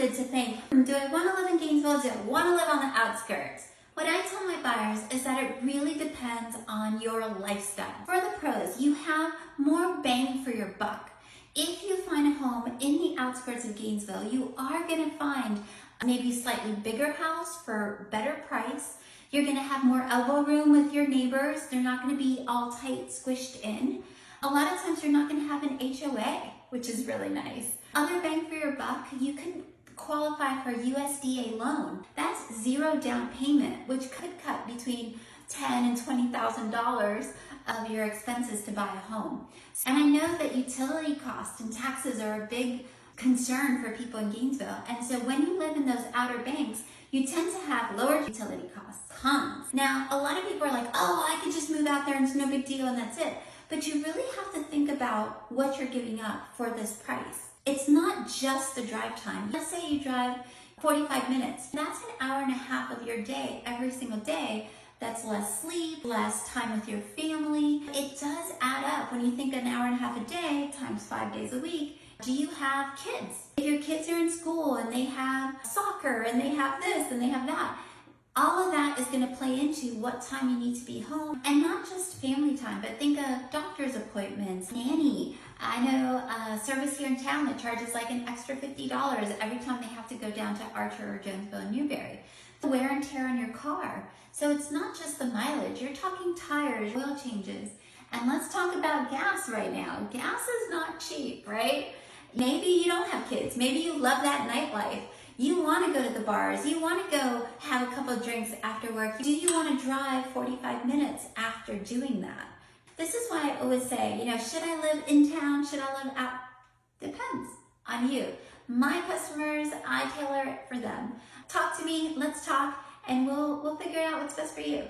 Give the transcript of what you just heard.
tempted to think, do I want to live in Gainesville? Do I want to live on the outskirts? What I tell my buyers is that it really depends on your lifestyle. For the pros, you have more bang for your buck. If you find a home in the outskirts of Gainesville, you are going to find maybe a slightly bigger house for better price. You're going to have more elbow room with your neighbors. They're not going to be all tight, squished in. A lot of times you're not going to have an HOA, which is really nice. Other bang for your buck, you can qualify for a USDA loan. That's zero down payment, which could cut between $10,000 and $20,000 of your expenses to buy a home. And I know that utility costs and taxes are a big concern for people in Gainesville. And so when you live in those outer banks, you tend to have lower utility costs, tons. Now, a lot of people are like, oh, I could just move out there and it's no big deal and that's it. But you really have to think about what you're giving up for this price. It's not just the drive time. Let's say you drive 45 minutes. That's an hour and a half of your day every single day. That's less sleep, less time with your family. It does add up when you think an hour and a half a day times 5 days a week. Do you have kids? If your kids are in school and they have soccer and they have this and they have that, all of that is going to play into what time you need to be home. And not just family time, but think of doctor's appointments, nanny. I know a service here in town that charges like an extra $50 every time they have to go down to Archer or Jonesville and Newberry. The wear and tear on your car. So it's not just the mileage. You're talking tires, oil changes. And let's talk about gas right now. Gas is not cheap, right? Maybe you don't have kids. Maybe you love that nightlife. You want to go to the bars. You want to go have a couple of drinks after work. Do you want to drive 45 minutes after doing that? This is why I always say, should I live in town? Should I live out? Depends on you. My customers, I tailor it for them. Talk to me, let's talk, and we'll figure out what's best for you.